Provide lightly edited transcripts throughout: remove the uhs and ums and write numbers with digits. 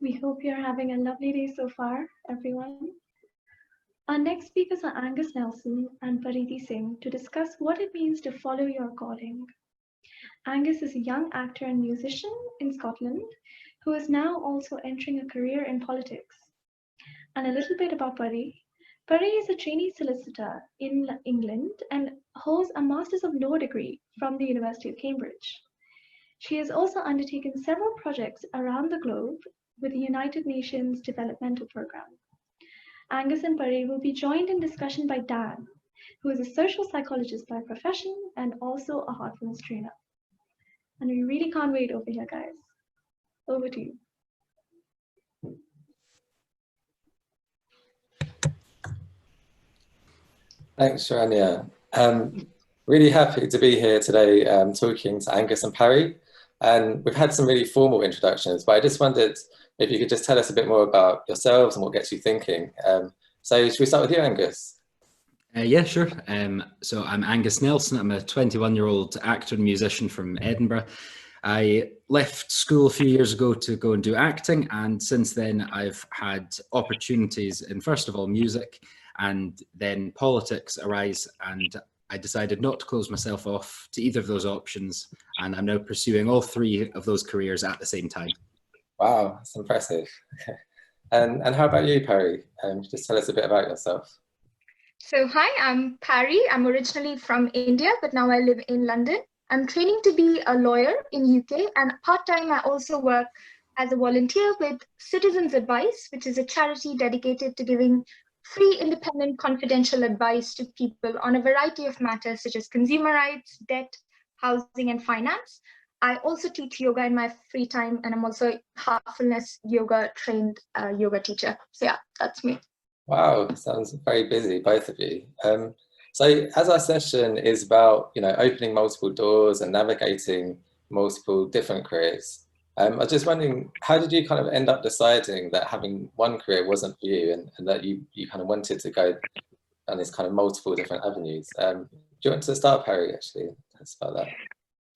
We hope you're having a lovely day so far, everyone. Our next speakers are Angus Nelson and Paridhi Singh to discuss what it means to follow your calling. Angus is a young actor and musician in Scotland who is now also entering a career in politics. And a little bit about Pari. Pari is a trainee solicitor in England and holds a Masters of Law degree from the University of Cambridge. She has also undertaken several projects around the globe with the United Nations Developmental Programme. Angus and Pari will be joined in discussion by Dan, who is a social psychologist by profession and also a Heartfulness trainer. And we really can't wait over here, guys. Over to you. Thanks, Sharanya. Really happy to be here today talking to Angus and Parry. And we've had some really formal introductions, but I just wondered if you could just tell us a bit more about yourselves and what gets you thinking. So should we start with you, Angus? Yeah, sure. So I'm Angus Nelson. I'm a 21-year-old actor and musician from Edinburgh. I left school a few years ago to go and do acting, and since then I've had opportunities in, first of all, music, and then politics arise, and I decided not to close myself off to either of those options, and I'm now pursuing all three of those careers at the same time. Wow, that's impressive. And how about you, Parry? Just tell us a bit about yourself. So hi, I'm Parry. I'm originally from India, but now I live in London. I'm training to be a lawyer in UK, and part-time I also work as a volunteer with Citizens Advice, which is a charity dedicated to giving free, independent, confidential advice to people on a variety of matters such as consumer rights, debt, housing, and finance. I also teach yoga in my free time, and I'm also a Heartfulness yoga trained yoga teacher. So yeah, that's me. Wow, sounds very busy, both of you. So as our session is about, opening multiple doors and navigating multiple different careers, I was just wondering, how did you kind of end up deciding that having one career wasn't for you, and that you kind of wanted to go on this kind of multiple different avenues? Do you want to start, Parry, actually? Tell us about that.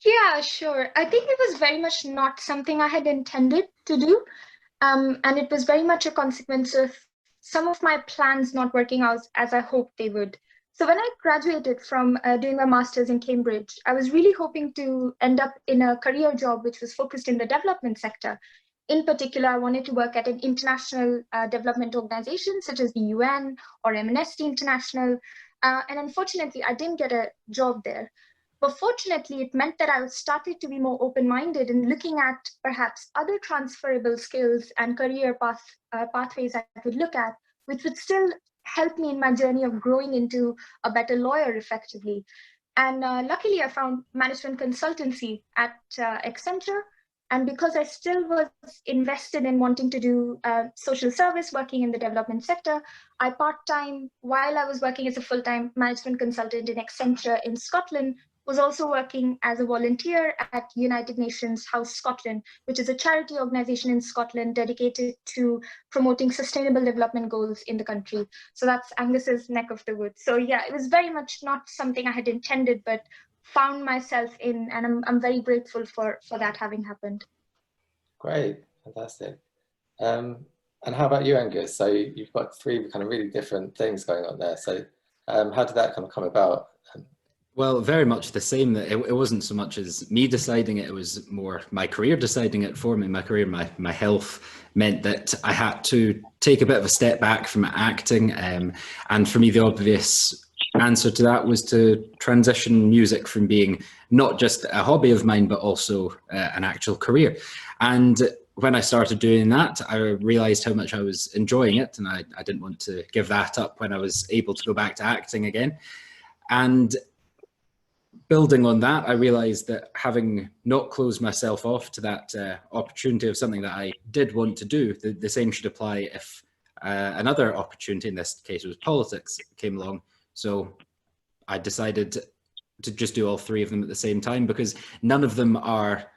Yeah, sure. I think it was very much not something I had intended to do. And it was very much a consequence of some of my plans not working out as I hoped they would. So when I graduated from doing my master's in Cambridge, I was really hoping to end up in a career job which was focused in the development sector. In particular, I wanted to work at an international development organization such as the UN or Amnesty International. And unfortunately, I didn't get a job there. But fortunately, it meant that I started to be more open-minded and looking at perhaps other transferable skills and career pathways I could look at, which would still help me in my journey of growing into a better lawyer effectively. And luckily, I found management consultancy at Accenture. And because I still was invested in wanting to do social service, working in the development sector, I part-time, while I was working as a full-time management consultant in Accenture in Scotland, was also working as a volunteer at United Nations House Scotland, which is a charity organization in Scotland dedicated to promoting sustainable development goals in the country. So that's Angus's neck of the woods. So yeah, it was very much not something I had intended, but found myself in, and I'm very grateful for that having happened. Great, fantastic. And how about you, Angus? So you've got three kind of really different things going on there. So how did that kind of come about? Well, very much the same. That it wasn't so much as me deciding it, it was more my career deciding it for me. My career, my health meant that I had to take a bit of a step back from acting. And for me, the obvious answer to that was to transition music from being not just a hobby of mine, but also an actual career. And when I started doing that, I realized how much I was enjoying it. And I didn't want to give that up when I was able to go back to acting again. And building on that, I realized that having not closed myself off to that opportunity of something that I did want to do, the same should apply if another opportunity, in this case it was politics, came along. So I decided to just do all three of them at the same time, because none of them are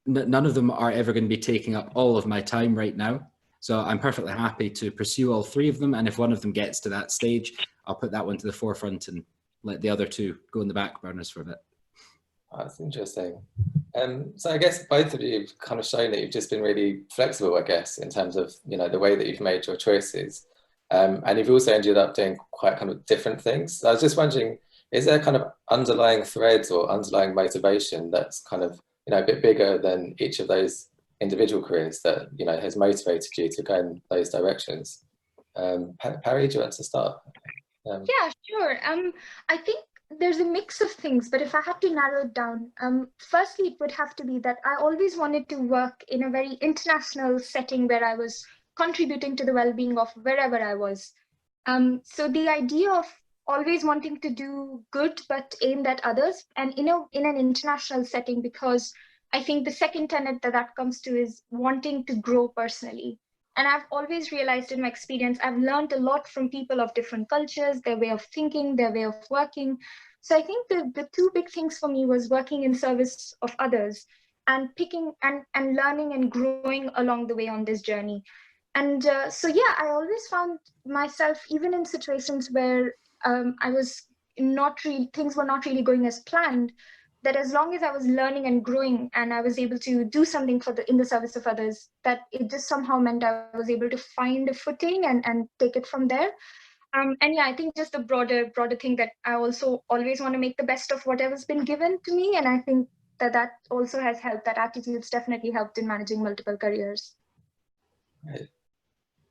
ever going to be taking up all of my time right now. So I'm perfectly happy to pursue all three of them. And if one of them gets to that stage, I'll put that one to the forefront and let the other two go in the back burners for a bit. Oh, that's interesting. So I guess both of you have kind of shown that you've just been really flexible, I guess, in terms of, you know, the way that you've made your choices. And you've also ended up doing quite kind of different things. So I was just wondering, is there kind of underlying threads or underlying motivation that's kind of, you know, a bit bigger than each of those individual careers that, you know, has motivated you to go in those directions? Parry, do you want to start? Yeah, sure. I think there's a mix of things, but if I had to narrow it down, firstly, it would have to be that I always wanted to work in a very international setting where I was contributing to the well-being of wherever I was. So the idea of always wanting to do good but aimed at others, and in an international setting, because I think the second tenet that comes to is wanting to grow personally. And I've always realized in my experience, I've learned a lot from people of different cultures, their way of thinking, their way of working. So I think the two big things for me was working in service of others and picking and learning and growing along the way on this journey. And so, yeah, I always found myself, even in situations where I was not really, things were not really going as planned, that as long as I was learning and growing and I was able to do something in the service of others, that it just somehow meant I was able to find a footing and take it from there. And yeah, I think just the broader thing that I also always want to make the best of whatever's been given to me. And I think that also has helped, that attitude's definitely helped in managing multiple careers. Right.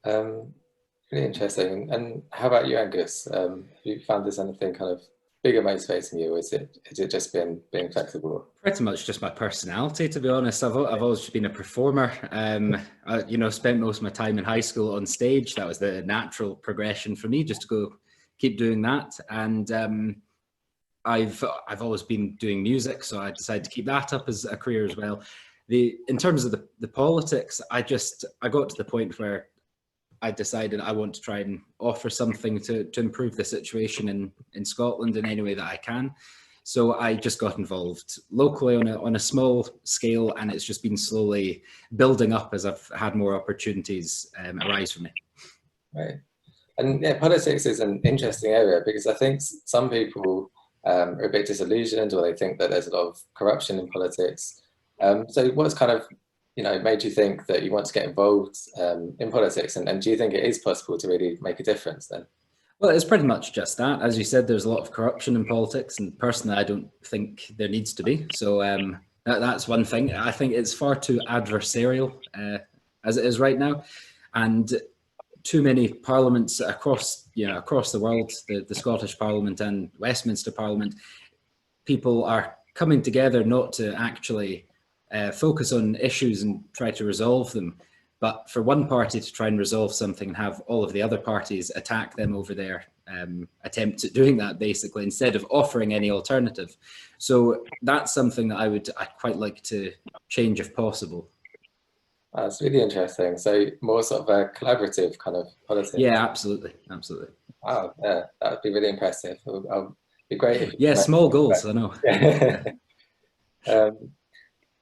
Really interesting. And how about you, Angus? Have you found there's anything kind of bigger motivating you, or is it just been being flexible? Pretty much just my personality, to be honest. I've always been a performer. I, you know, spent most of my time in high school on stage. That was the natural progression for me, just to go keep doing that. And I've always been doing music, so I decided to keep that up as a career as well. In terms of the politics, I got to the point where I decided I want to try and offer something to improve the situation in Scotland in any way that I can. So I just got involved locally on a small scale, and it's just been slowly building up as I've had more opportunities arise for me. Right. And yeah, politics is an interesting area because I think some people are a bit disillusioned, or they think that there's a lot of corruption in politics. So what's kind of, you know, made you think that you want to get involved in politics, and do you think it is possible to really make a difference then? Well, it's pretty much just that. As you said, there's a lot of corruption in politics, and personally, I don't think there needs to be. So that's one thing. I think it's far too adversarial as it is right now, and too many parliaments across the world, the Scottish Parliament and Westminster Parliament, people are coming together not to actually focus on issues and try to resolve them, but for one party to try and resolve something and have all of the other parties attack them over their attempt at doing that, basically, instead of offering any alternative. So that's something that I'd quite like to change if possible. That's really interesting. So more sort of a collaborative kind of politics. Yeah, absolutely, absolutely. Wow, yeah, that would be really impressive. It'll be great if yeah, small goals, I know.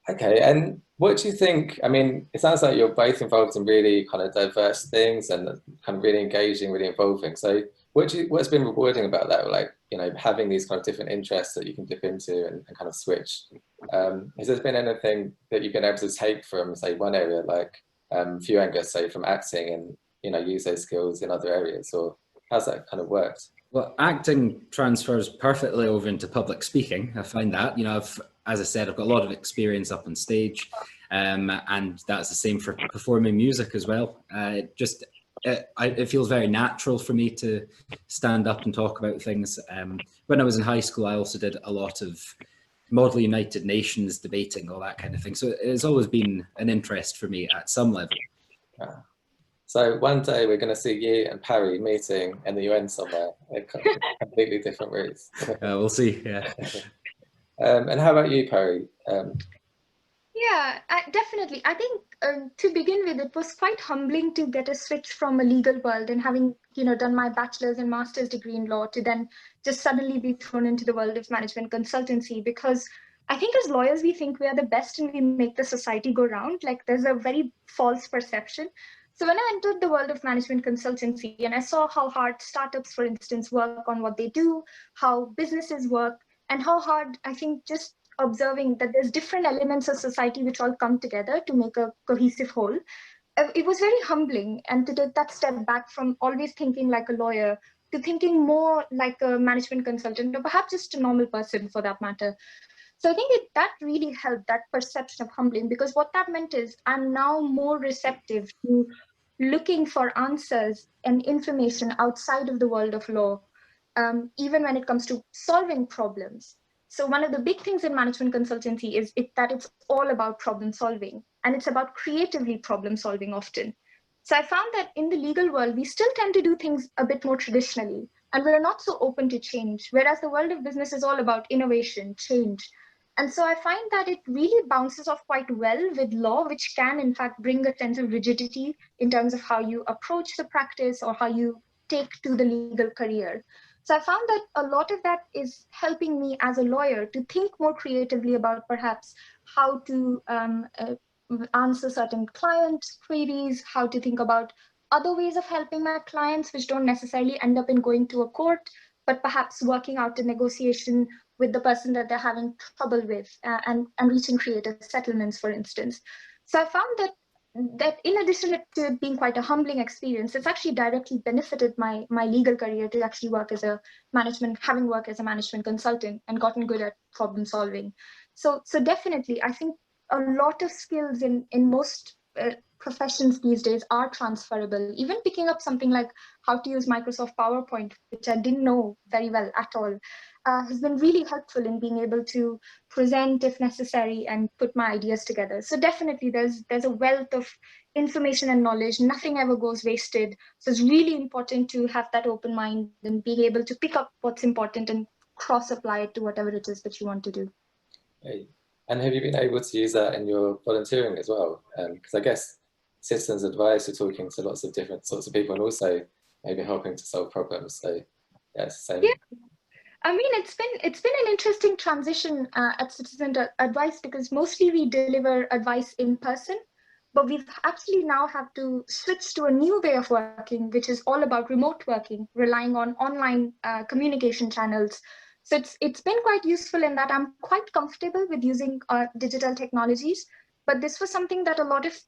Okay, and what do you think? I mean, it sounds like you're both involved in really kind of diverse things and kind of really engaging, really involving. So what's been rewarding about that? Like, you know, having these kind of different interests that you can dip into and kind of switch. Has there been anything that you've been able to take from, say, one area, like for you, Angus, say from acting, and, you know, use those skills in other areas, or how's that kind of worked? Well, acting transfers perfectly over into public speaking. I find that, you know, as I said, I've got a lot of experience up on stage, and that's the same for performing music as well. It feels very natural for me to stand up and talk about things. When I was in high school, I also did a lot of Model United Nations debating, all that kind of thing. So it's always been an interest for me at some level. So one day we're going to see you and Parry meeting in the UN somewhere, completely different routes. We'll see, yeah. And how about you, Parry? Yeah, definitely. I think to begin with, it was quite humbling to get a switch from a legal world and having, you know, done my bachelor's and master's degree in law to then just suddenly be thrown into the world of management consultancy, because I think as lawyers, we think we are the best and we make the society go round. Like, there's a very false perception. So when I entered the world of management consultancy and I saw how hard startups, for instance, work on what they do, how businesses work, and how hard I think just observing that there's different elements of society which all come together to make a cohesive whole. It was very humbling, and to take that step back from always thinking like a lawyer to thinking more like a management consultant, or perhaps just a normal person for that matter. So I think that really helped, that perception of humbling, because what that meant is I'm now more receptive to looking for answers and information outside of the world of law, even when it comes to solving problems. So one of the big things in management consultancy is that it's all about problem solving, and it's about creatively problem solving often. So I found that in the legal world, we still tend to do things a bit more traditionally, and we're not so open to change, whereas the world of business is all about innovation, change. And so I find that it really bounces off quite well with law, which can in fact bring a sense of rigidity in terms of how you approach the practice or how you take to the legal career. So I found that a lot of that is helping me as a lawyer to think more creatively about perhaps how to answer certain client queries, how to think about other ways of helping my clients, which don't necessarily end up in going to a court, but perhaps working out a negotiation with the person that they're having trouble with, and reaching creative settlements, for instance. So I found that in addition to it being quite a humbling experience, it's actually directly benefited my legal career to actually work as a having worked as a management consultant and gotten good at problem solving. So definitely, I think a lot of skills in most professions these days are transferable. Even picking up something like how to use Microsoft PowerPoint, which I didn't know very well at all, has been really helpful in being able to present if necessary and put my ideas together. So definitely there's a wealth of information and knowledge. Nothing ever goes wasted. So it's really important to have that open mind and being able to pick up what's important and cross apply it to whatever it is that you want to do. Okay. And have you been able to use that in your volunteering as well? Because I guess citizens advice, you're talking to lots of different sorts of people and also maybe helping to solve problems. So yeah, it's the same. Yeah. I mean, it's been an interesting transition at Citizen Advice, because mostly we deliver advice in person, but we've actually now have to switch to a new way of working, which is all about remote working, relying on online communication channels. So it's been quite useful in that I'm quite comfortable with using digital technologies, but this was something that a lot of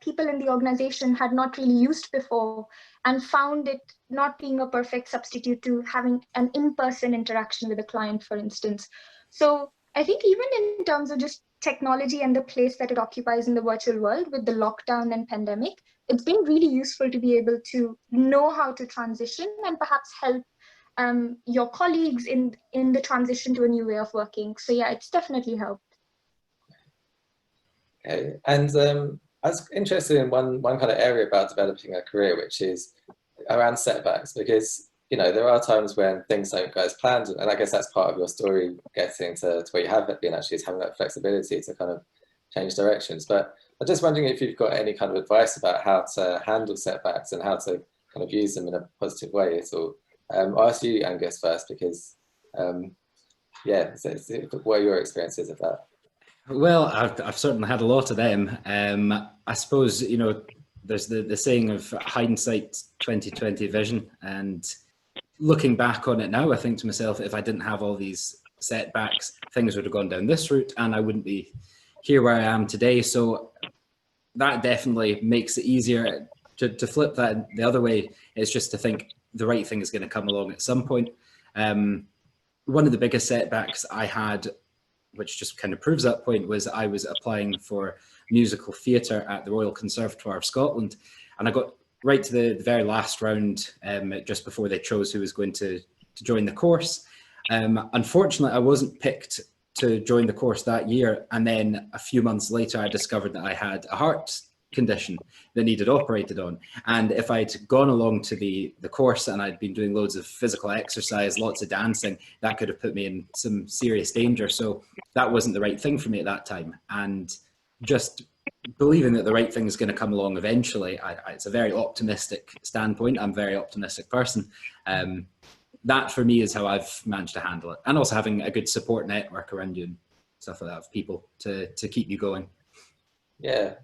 people in the organization had not really used before, and found it not being a perfect substitute to having an in-person interaction with a client, for instance. So I think even in terms of just technology and the place that it occupies in the virtual world with the lockdown and pandemic, it's been really useful to be able to know how to transition and perhaps help your colleagues in the transition to a new way of working. So yeah, it's definitely helped. Okay, and I was interested in one kind of area about developing a career, which is around setbacks, because there are times when things don't go as planned, and I guess that's part of your story, getting to where you have been actually, is having that flexibility to kind of change directions. But I'm just wondering if you've got any kind of advice about how to handle setbacks and how to kind of use them in a positive way at all. I'll ask you, Angus, first, because yeah, what are your experiences of that? Well, I've certainly had a lot of them. I suppose, there's the saying of hindsight 2020 vision, and looking back on it now, I think to myself, if I didn't have all these setbacks, things would have gone down this route and I wouldn't be here where I am today. So that definitely makes it easier to flip that the other way. Is just to think the right thing is going to come along at some point. One of the biggest setbacks I had, which just kind of proves that point, was I was applying for musical theatre at the Royal Conservatoire of Scotland, and I got right to the very last round, just before they chose who was going to join the course. Unfortunately, I wasn't picked to join the course that year, and then a few months later I discovered that I had a heart condition that needed operated on, and if I'd gone along to the course and I'd been doing loads of physical exercise, lots of dancing, that could have put me in some serious danger. So that wasn't the right thing for me at that time, and just believing that the right thing is going to come along eventually, it's a very optimistic standpoint. I'm a very optimistic person. That for me is how I've managed to handle it, and also having a good support network around you and stuff like that, of people to keep you going. Yeah,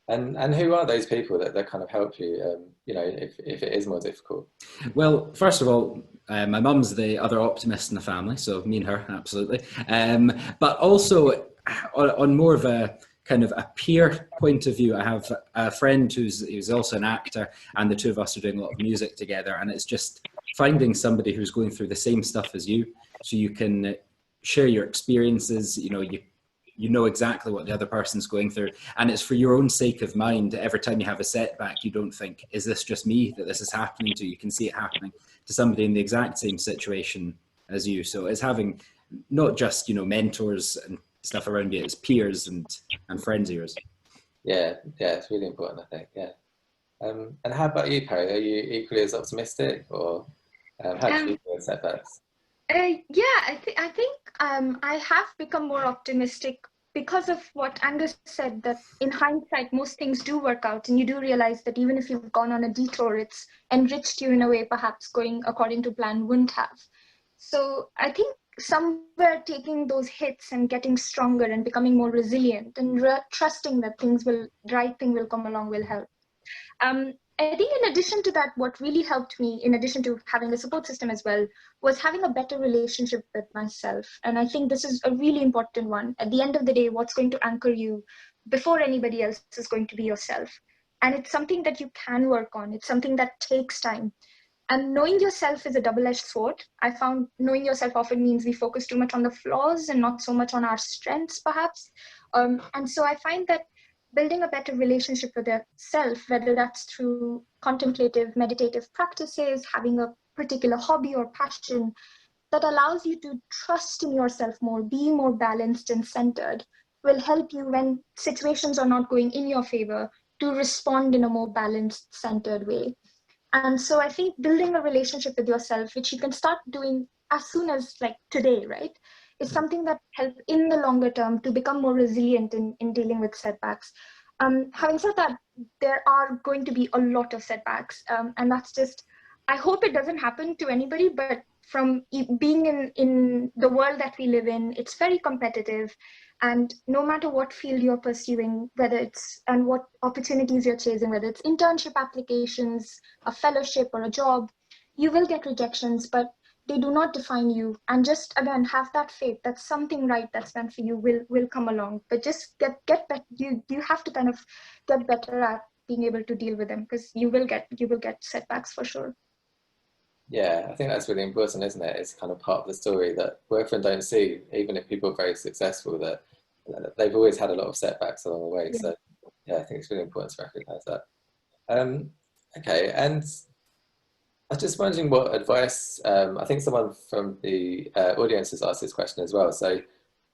And who are those people that kind of help you, you know, if it is more difficult? Well, first of all, my mum's the other optimist in the family, so me and her, absolutely. But also on more of a kind of a peer point of view, I have a friend who's also an actor, and the two of us are doing a lot of music together, and it's just finding somebody who's going through the same stuff as you, so you can share your experiences. You know exactly what the other person's going through, and it's for your own sake of mind. Every time you have a setback, you don't think, is this just me that this is happening to? You can see it happening to somebody in the exact same situation as you. So it's having not just, you know, mentors and stuff around you, it's peers and friends of yours. Yeah, it's really important, I think. Yeah. And how about you, Perry? Are you equally as optimistic, or how do you deal with setbacks? Yeah, I think I have become more optimistic because of what Angus said, that in hindsight, most things do work out, and you do realize that even if you've gone on a detour, it's enriched you in a way perhaps going according to plan wouldn't have. So I think somewhere taking those hits and getting stronger and becoming more resilient and trusting that right thing will come along will help. I think in addition to that, what really helped me, in addition to having a support system as well, was having a better relationship with myself. And I think this is a really important one. At the end of the day, what's going to anchor you before anybody else is going to be yourself. And it's something that you can work on. It's something that takes time. And knowing yourself is a double-edged sword. I found knowing yourself often means we focus too much on the flaws and not so much on our strengths, perhaps. And so I find that building a better relationship with yourself, whether that's through contemplative, meditative practices, having a particular hobby or passion that allows you to trust in yourself more, be more balanced and centered, will help you when situations are not going in your favor to respond in a more balanced, centered way. And so I think building a relationship with yourself, which you can start doing as soon as like today, right, is something that helps in the longer term to become more resilient in dealing with setbacks. Having said that, there are going to be a lot of setbacks. And that's just, I hope it doesn't happen to anybody, but from being in the world that we live in, it's very competitive. And no matter what field you're pursuing, whether it's, and what opportunities you're chasing, whether it's internship applications, a fellowship or a job, you will get rejections, but they do not define you. And just again, have that faith that something right that's meant for you will come along. But just get better. You have to kind of get better at being able to deal with them, because you will get setbacks for sure. Yeah, I think that's really important, isn't it? It's kind of part of the story that we often don't see, even if people are very successful, that they've always had a lot of setbacks along the way. Yeah. So yeah, I think it's really important to recognize that. Okay, and I was just wondering what advice, I think someone from the audience has asked this question as well. So,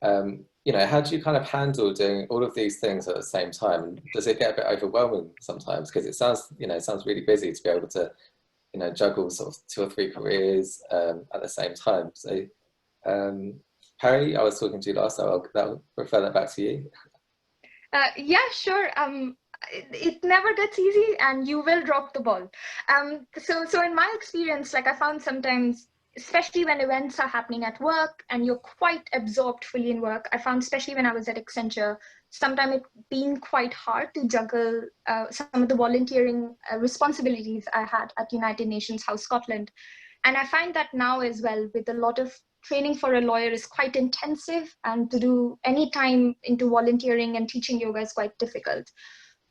you know, how do you kind of handle doing all of these things at the same time? Does it get a bit overwhelming sometimes? Because it sounds, you know, it sounds really busy to be able to, you know, juggle sort of 2 or 3 careers at the same time. So, Harry, I was talking to you last, so I'll refer that back to you. Yeah, sure. It never gets easy, and you will drop the ball. So in my experience, like I found sometimes, especially when events are happening at work and you're quite absorbed fully in work, I found especially when I was at Accenture, sometimes it being quite hard to juggle some of the volunteering responsibilities I had at United Nations House Scotland. And I find that now as well, with a lot of training for a lawyer is quite intensive, and to do any time into volunteering and teaching yoga is quite difficult.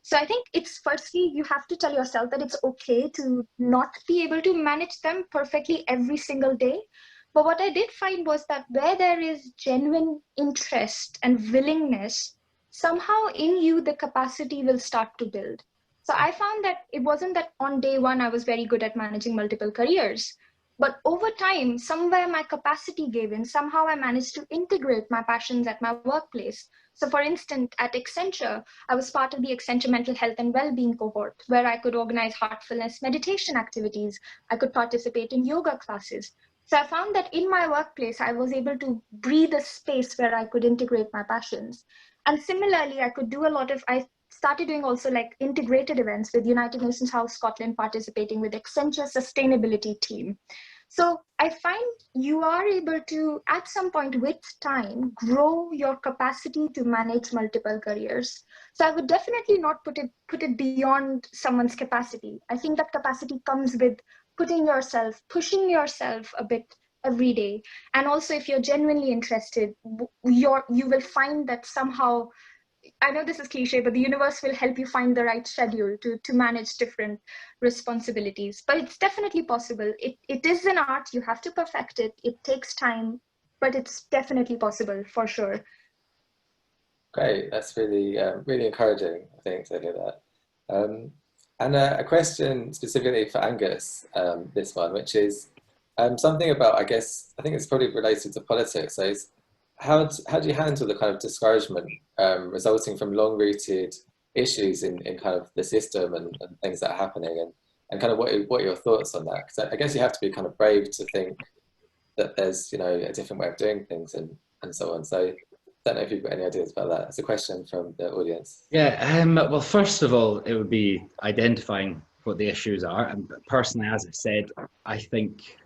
So I think it's firstly, you have to tell yourself that it's okay to not be able to manage them perfectly every single day. But what I did find was that where there is genuine interest and willingness, somehow in you, the capacity will start to build. So I found that it wasn't that on day one, I was very good at managing multiple careers. But over time, somewhere my capacity gave in. Somehow I managed to integrate my passions at my workplace. So for instance, at Accenture, I was part of the Accenture Mental Health and Wellbeing cohort, where I could organize heartfulness meditation activities. I could participate in yoga classes. So I found that in my workplace, I was able to breathe a space where I could integrate my passions. And similarly, I started doing also like integrated events with United Nations House Scotland, participating with Accenture sustainability team. So I find you are able to, at some point with time, grow your capacity to manage multiple careers. So I would definitely not put it beyond someone's capacity. I think that capacity comes with pushing yourself a bit every day. And also, if you're genuinely interested, you will find that somehow, I know this is cliche, but the universe will help you find the right schedule to manage different responsibilities. But it's definitely possible. It is an art. You have to perfect it. It takes time, but it's definitely possible for sure. Great, that's really really encouraging, I think, to hear that. And a question specifically for Angus, this one, which is something about, I think it's probably related to politics. So it's, how do you handle the kind of discouragement resulting from long-rooted issues in kind of the system and things that are happening, and kind of what are your thoughts on that? Because I guess you have to be kind of brave to think that there's, you know, a different way of doing things and so on. So I don't know if you've got any ideas about that. It's a question from the audience. Yeah, well, first of all, it would be identifying what the issues are. And personally, as I said, I think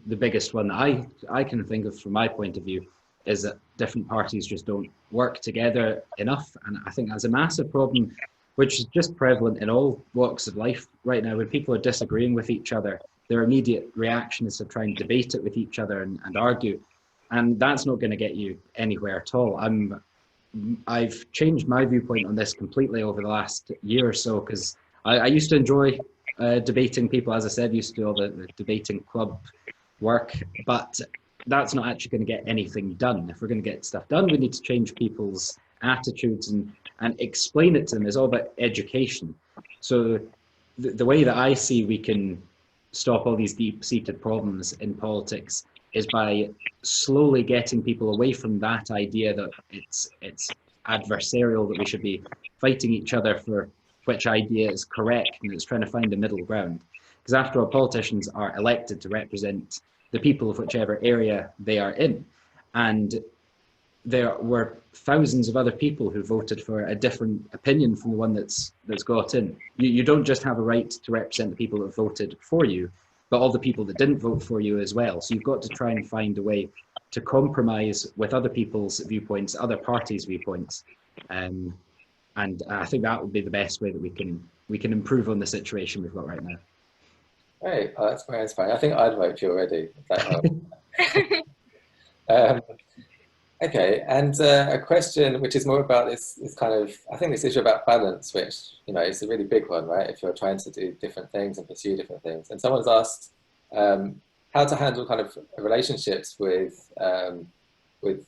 the biggest one that I can think of from my point of view is that different parties just don't work together enough. And I think that's a massive problem, which is just prevalent in all walks of life right now. When people are disagreeing with each other, their immediate reaction is to try and debate it with each other and argue. And that's not going to get you anywhere at all. I've changed my viewpoint on this completely over the last year or so, because I used to enjoy debating people. As I said, used to do all the debating club work, but that's not actually going to get anything done. If we're going to get stuff done, we need to change people's attitudes and explain it to them. It's all about education. So the way that I see we can stop all these deep-seated problems in politics is by slowly getting people away from that idea that it's adversarial, that we should be fighting each other for which idea is correct, and it's trying to find a middle ground. Because after all, politicians are elected to represent the people of whichever area they are in. And there were thousands of other people who voted for a different opinion from the one that's got in. You don't just have a right to represent the people that voted for you, but all the people that didn't vote for you as well. So you've got to try and find a way to compromise with other people's viewpoints, other parties' viewpoints. And I think that would be the best way that we can improve on the situation we've got right now. Great, oh, that's very inspiring. I think I'd vote for you already, if that helps. Okay, and a question which is more about this kind of, I think this issue about balance, which, you know, is a really big one, right? If you're trying to do different things and pursue different things. And someone's asked how to handle kind of relationships with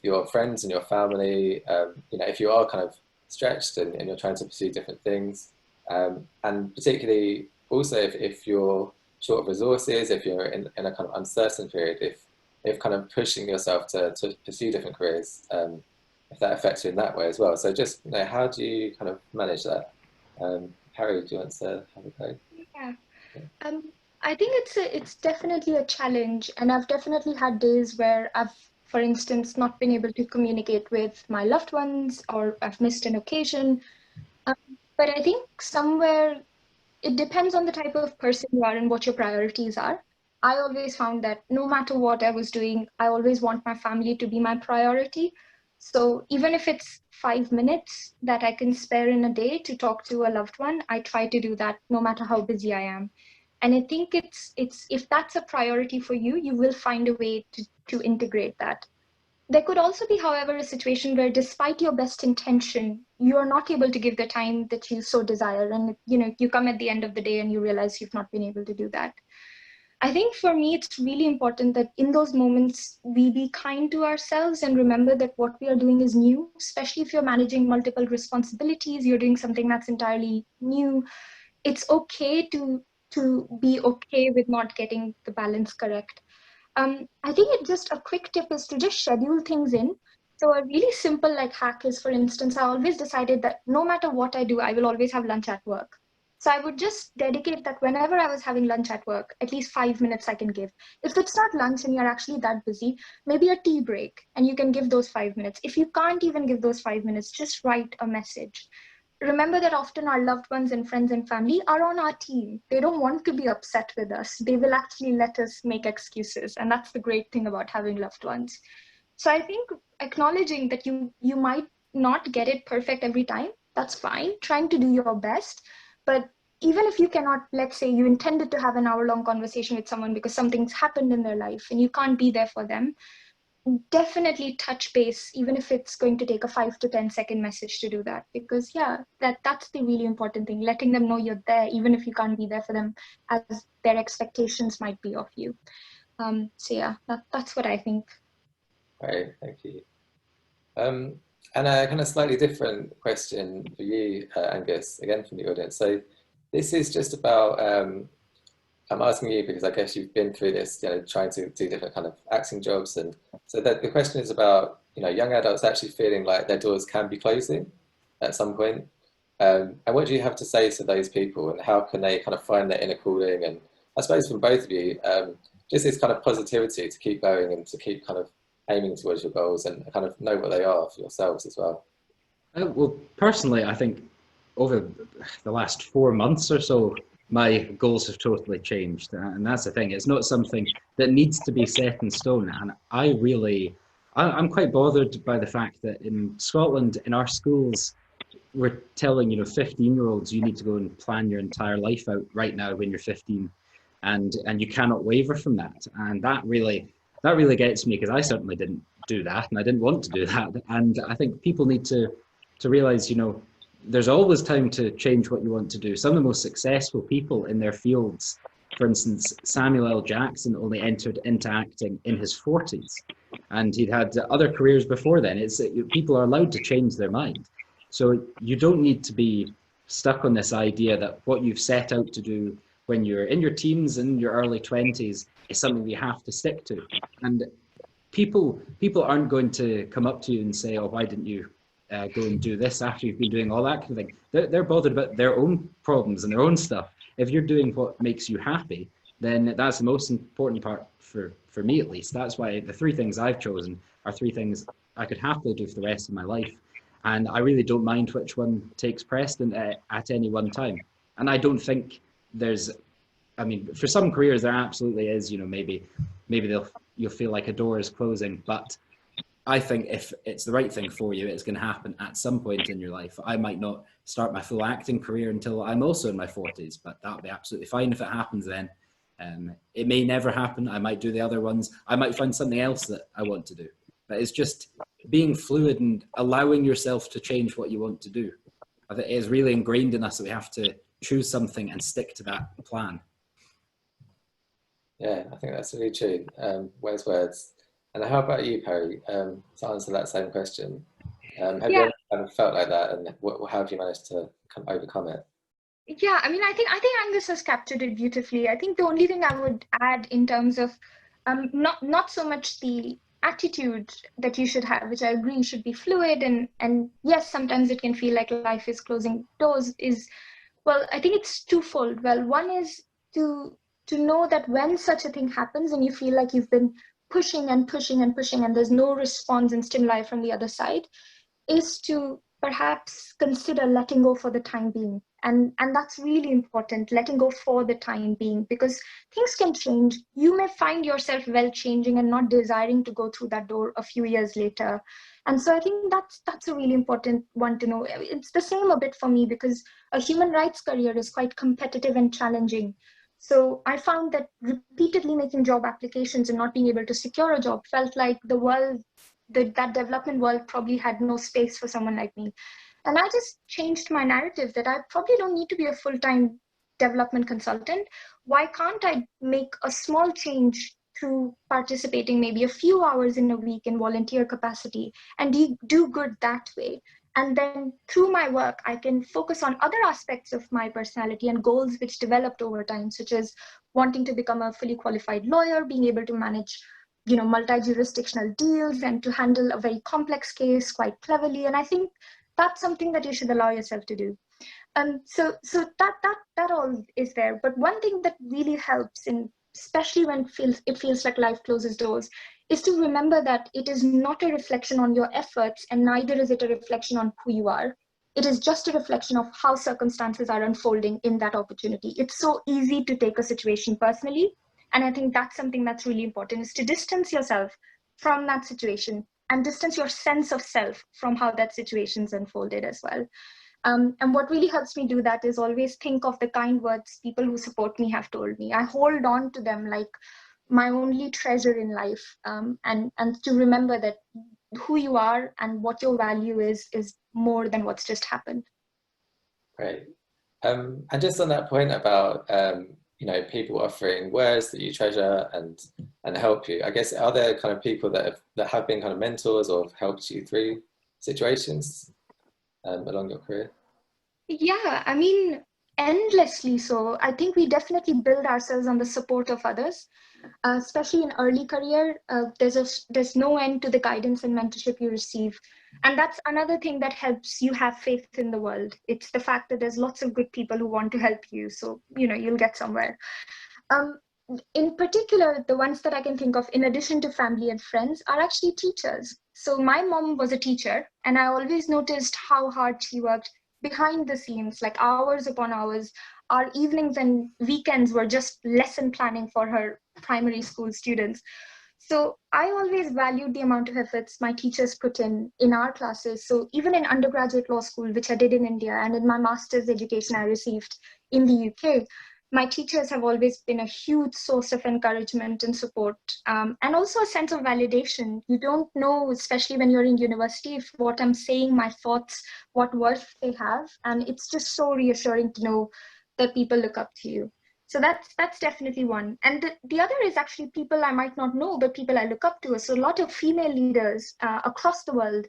your friends and your family, you know, if you are kind of stretched and you're trying to pursue different things. And particularly also if you're short of resources, if you're in a kind of uncertain period, if kind of pushing yourself to pursue different careers, if that affects you in that way as well. So just, you know, how do you kind of manage that? Harry, do you want to have a go? Yeah. I think it's definitely a challenge, and I've definitely had days where I've, for instance, not been able to communicate with my loved ones, or I've missed an occasion. But I think somewhere it depends on the type of person you are and what your priorities are. I always found that no matter what I was doing, I always want my family to be my priority. So even if it's 5 minutes that I can spare in a day to talk to a loved one, I try to do that no matter how busy I am. And I think it's if that's a priority for you, you will find a way to integrate that. There could also be, however, a situation where despite your best intention, you are not able to give the time that you so desire. And, you know, you come at the end of the day and you realize you've not been able to do that. I think for me, it's really important that in those moments, we be kind to ourselves and remember that what we are doing is new, especially if you're managing multiple responsibilities, you're doing something that's entirely new. It's okay to be okay with not getting the balance correct. I think just a quick tip is to just schedule things in. So a really simple hack is, for instance, I always decided that no matter what I do, I will always have lunch at work. So I would just dedicate that whenever I was having lunch at work, at least 5 minutes I can give. If it's not lunch and you're actually that busy, maybe a tea break, and you can give those 5 minutes. If you can't even give those 5 minutes, just write a message. remember that often our loved ones and friends and family are on our team. They don't want to be upset with us. They will actually let us make excuses. And that's the great thing about having loved ones. So I think acknowledging that you might not get it perfect every time, that's fine. Trying to do your best. But even if you cannot, let's say you intended to have an hour-long conversation with someone because something's happened in their life and you can't be there for them, definitely touch base, even if it's going to take a 5 to 10-second message to do that. Because that's the really important thing, letting them know you're there, even if you can't be there for them as their expectations might be of you. So yeah, that's what I think. Right, thank you. And a kind of slightly different question for you, Angus, again from the audience. So this is just about, I'm asking you because I guess you've been through this, trying to do different kind of acting jobs. And so the question is about, young adults actually feeling like their doors can be closing at some point. And what do you have to say to those people, and how can they kind of find their inner calling? And I suppose from both of you, just this kind of positivity to keep going and to keep kind of aiming towards your goals and kind of know what they are for yourselves as well. Well, personally, I think over the last 4 months or so, my goals have totally changed. And that's the thing. It's not something that needs to be set in stone. And I'm quite bothered by the fact that in Scotland, in our schools, we're telling, 15-year-olds, you need to go and plan your entire life out right now when you're 15. And you cannot waver from that. And that really gets me, because I certainly didn't do that, and I didn't want to do that. And I think people need to realize, there's always time to change what you want to do. Some of the most successful people in their fields, for instance, Samuel L. Jackson only entered into acting in his 40s, and he'd had other careers before then. People are allowed to change their mind. So you don't need to be stuck on this idea that what you've set out to do when you're in your teens and your early 20s is something you have to stick to. And people aren't going to come up to you and say, oh, why didn't you go and do this after you've been doing all that kind of thing. They're bothered about their own problems and their own stuff. If you're doing what makes you happy, then that's the most important part for me, at least. That's why the 3 things I've chosen are 3 things I could happily do for the rest of my life. And I really don't mind which one takes precedent at any one time. And I don't think for some careers there absolutely is, maybe you'll feel like a door is closing, but I think if it's the right thing for you, it's going to happen at some point in your life. I might not start my full acting career until I'm also in my 40s, but that'll be absolutely fine if it happens then. It may never happen. I might do the other ones. I might find something else that I want to do. But it's just being fluid and allowing yourself to change what you want to do. I think it is really ingrained in us that we have to choose something and stick to that plan. Yeah, I think that's really true. Where's words? And how about you, Peri, to answer that same question? Have you ever kind of felt like that, and how have you managed to overcome it? Yeah, I think Angus has captured it beautifully. I think the only thing I would add in terms of not so much the attitude that you should have, which I agree should be fluid, and yes, sometimes it can feel like life is closing doors, I think it's twofold. Well, one is to know that when such a thing happens and you feel like you've been pushing and pushing and pushing and there's no response and stimuli from the other side, is to perhaps consider letting go for the time being. And that's really important, letting go for the time being, because things can change. You may find yourself changing and not desiring to go through that door a few years later. And so I think that's a really important one to know. It's the same a bit for me, because a human rights career is quite competitive and challenging. So I found that repeatedly making job applications and not being able to secure a job felt like the world, that development world probably had no space for someone like me. And I just changed my narrative that I probably don't need to be a full-time development consultant. Why can't I make a small change through participating maybe a few hours in a week in volunteer capacity and do good that way? And then through my work, I can focus on other aspects of my personality and goals which developed over time, such as wanting to become a fully qualified lawyer, being able to manage multi-jurisdictional deals and to handle a very complex case quite cleverly. And I think that's something that you should allow yourself to do. So that all is there. But one thing that really helps, especially when it feels like life closes doors, is to remember that it is not a reflection on your efforts, and neither is it a reflection on who you are. It is just a reflection of how circumstances are unfolding in that opportunity. It's so easy to take a situation personally. And I think that's something that's really important, is to distance yourself from that situation and distance your sense of self from how that situation's unfolded as well. And what really helps me do that is always think of the kind words people who support me have told me. I hold on to them like my only treasure in life, and to remember that who you are and what your value is more than what's just happened. Great. And just on that point about you know, people offering words that you treasure and help you, I guess, are there kind of people that have been kind of mentors or have helped you through situations along your career? Yeah, I mean, endlessly so. I think we definitely build ourselves on the support of others, especially in early career. There's no end to the guidance and mentorship you receive. And that's another thing that helps you have faith in the world. It's the fact that there's lots of good people who want to help you. So, you know, you'll get somewhere. In particular, the ones that I can think of, in addition to family and friends, are actually teachers. So my mom was a teacher, and I always noticed how hard she worked behind the scenes, like hours upon hours. Our evenings and weekends were just lesson planning for her primary school students. So I always valued the amount of efforts my teachers put in our classes. So even in undergraduate law school, which I did in India, and in my master's education I received in the UK, my teachers have always been a huge source of encouragement and support, and also a sense of validation. You don't know, especially when you're in university, if what I'm saying, my thoughts, what worth they have. And it's just so reassuring to know that people look up to you. So that's definitely one. And the other is actually people I might not know, but people I look up to. So a lot of female leaders across the world,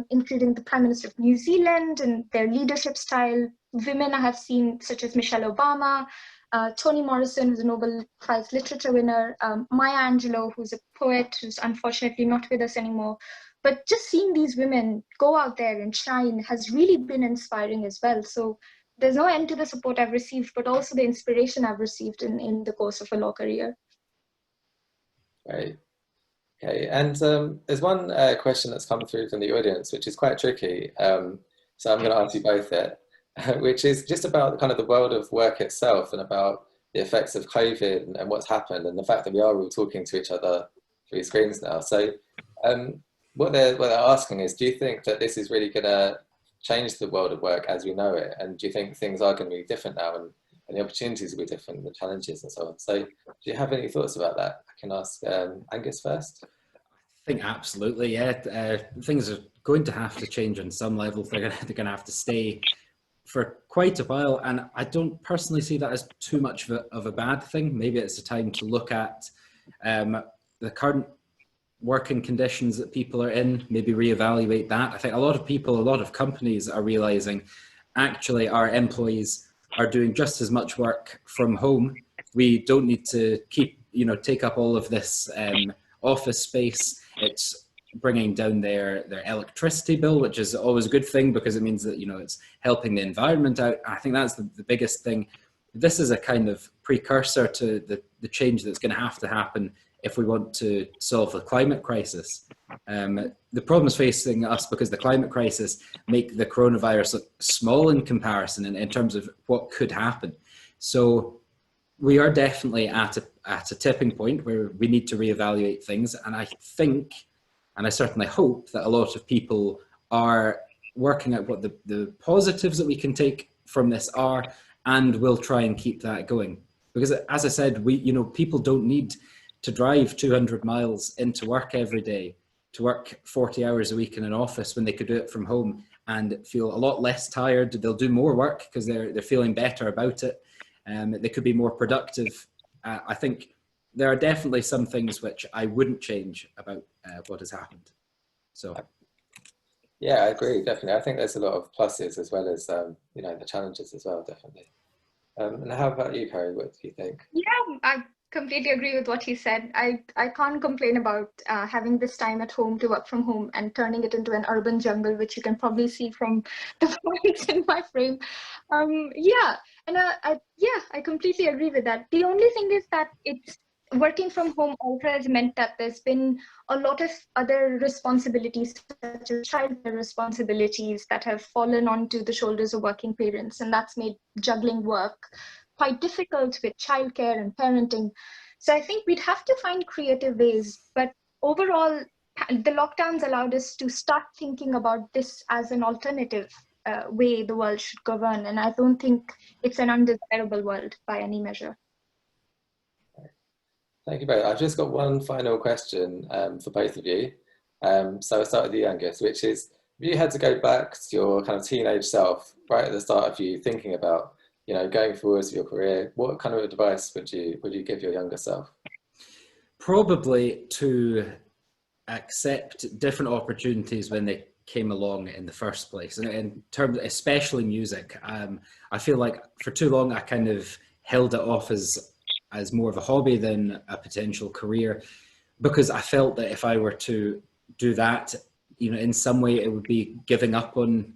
including the Prime Minister of New Zealand and their leadership style. Women I have seen, such as Michelle Obama, Toni Morrison, who's a Nobel Prize Literature winner, Maya Angelou, who's a poet, who's unfortunately not with us anymore. But just seeing these women go out there and shine has really been inspiring as well. So there's no end to the support I've received, but also the inspiration I've received in the course of a law career. Right. Okay, and there's one question that's come through from the audience, which is quite tricky. So I'm going to ask you both it, which is just about kind of the world of work itself and about the effects of COVID and what's happened and the fact that we are all talking to each other through screens now. So what they're asking is, do you think that this is really going to change the world of work as we know it? And do you think things are going to be different now and the opportunities will be different, the challenges and so on? So do you have any thoughts about that? I can ask Angus first. I think absolutely, yeah. Things are going to have to change on some level. They're going to have to stay for quite a while, and I don't personally see that as too much of a bad thing. Maybe it's a time to look at the current working conditions that people are in, maybe reevaluate that. I think a lot of people, a lot of companies are realizing actually our employees are doing just as much work from home. We don't need to take up all of this office space. It's bringing down their electricity bill, which is always a good thing because it means that, it's helping the environment out. I think that's the biggest thing. This is a kind of precursor to the change that's going to happen if we want to solve the climate crisis. The problems facing us because the climate crisis make the coronavirus look small in comparison in terms of what could happen. So we are definitely at a tipping point where we need to reevaluate things. And I think, and I certainly hope, that a lot of people are working out what the positives that we can take from this are, and we'll try and keep that going. Because as I said, people don't need to drive 200 miles into work every day, to work 40 hours a week in an office when they could do it from home and feel a lot less tired. They'll do more work because they're feeling better about it. They could be more productive. I think there are definitely some things which I wouldn't change about what has happened. So, yeah, I agree, definitely. I think there's a lot of pluses as well as the challenges as well, definitely. And how about you, Pari? What do you think? Yeah, I completely agree with what he said. I can't complain about having this time at home to work from home and turning it into an urban jungle, which you can probably see from the points in my frame. I completely agree with that. The only thing is that it's working from home also has meant that there's been a lot of other responsibilities, such as childcare responsibilities, that have fallen onto the shoulders of working parents. And that's made juggling work quite difficult with childcare and parenting. So I think we'd have to find creative ways. But overall, the lockdowns allowed us to start thinking about this as an alternative way the world should govern. And I don't think it's an undesirable world by any measure. Thank you both. I've just got one final question for both of you. So I'll start with you, Angus, which is, if you had to go back to your kind of teenage self, right at the start of you thinking about, you know, going forwards with your career, what kind of advice would you give your younger self? Probably to accept different opportunities when they came along in the first place. And in terms, especially music, I feel like for too long I kind of held it off as more of a hobby than a potential career, because I felt that if I were to do that, you know, in some way it would be giving up on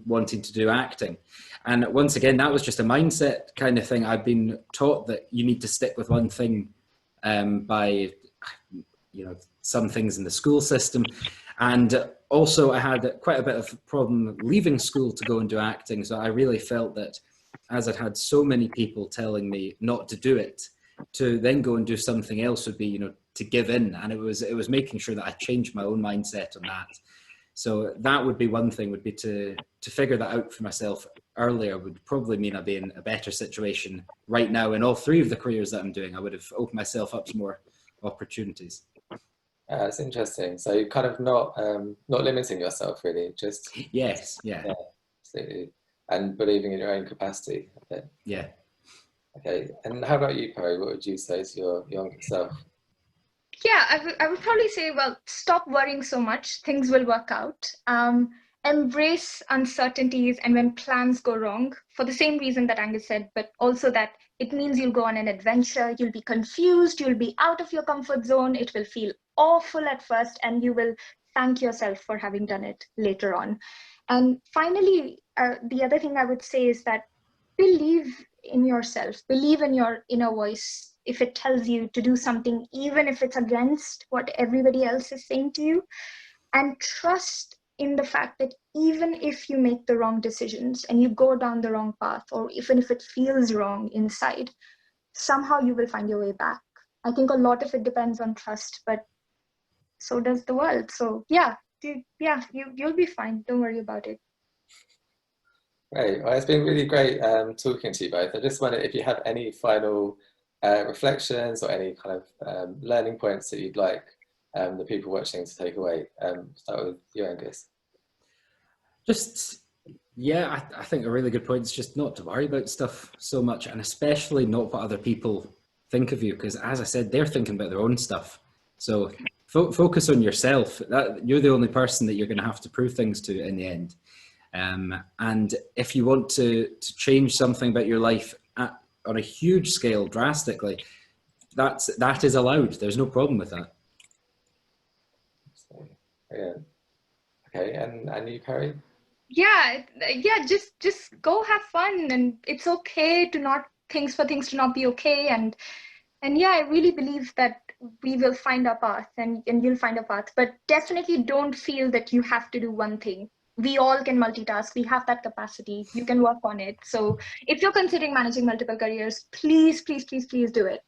wanting to do acting. And once again, that was just a mindset kind of thing. I've been taught that you need to stick with one thing by, you know, some things in the school system. And also I had quite a bit of a problem leaving school to go and do acting. So I really felt that, as I'd had so many people telling me not to do it, to then go and do something else would be, you know, to give in. And it was making sure that I changed my own mindset on that. So that would be one thing, would be to figure that out for myself earlier, would probably mean I'd be in a better situation right now in all three of the careers that I'm doing. I would have opened myself up to more opportunities. It's interesting. So you're kind of not limiting yourself, really, just yes, yeah, absolutely, and believing in your own capacity. Okay. Yeah. Okay, and how about you, Pari? What would you say to your younger self? Yeah, I would probably say, well, stop worrying so much. Things will work out. Embrace uncertainties and when plans go wrong, for the same reason that Angus said, but also that it means you'll go on an adventure, you'll be confused, you'll be out of your comfort zone, it will feel awful at first, and you will thank yourself for having done it later on. And finally, the other thing I would say is that believe in yourself, believe in your inner voice. If it tells you to do something, even if it's against what everybody else is saying to you, and trust in the fact that even if you make the wrong decisions and you go down the wrong path, or even if it feels wrong inside, somehow you will find your way back. I think a lot of it depends on trust, but so does the world. So yeah, you'll be fine. Don't worry about it. Great. Well, it's been really great talking to you both. I just wondered if you have any final reflections or any kind of learning points that you'd like the people watching to take away. Start with you, Angus. Just, yeah, I think a really good point is just not to worry about stuff so much, and especially not what other people think of you, because as I said, they're thinking about their own stuff. So focus on yourself. You're the only person that you're going to have to prove things to in the end. And if you want to change something about your life on a huge scale, drastically, that is allowed. There's no problem with that. Yeah. Okay, and you, Pari? Yeah, just go have fun, and it's okay to not things to not be okay, and yeah, I really believe that we will find our path, and you'll find a path, but definitely don't feel that you have to do one thing. We all can multitask. We have that capacity. You can work on it. So if you're considering managing multiple careers, please do it.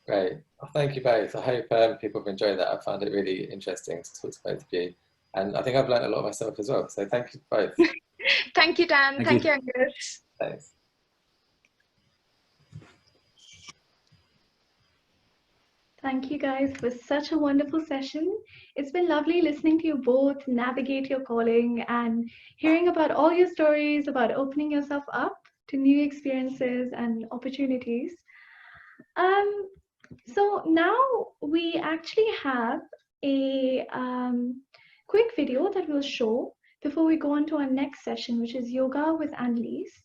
Great. Well, thank you both. I hope people have enjoyed that. I found it really interesting to talk to both of you. And I think I've learned a lot myself as well. So thank you both. Thank you, Dan. Thank you, Angus. Thanks. Thank you guys for such a wonderful session. It's been lovely listening to you both navigate your calling and hearing about all your stories about opening yourself up to new experiences and opportunities. So now we actually have a quick video that we'll show before we go on to our next session, which is yoga with Annalise.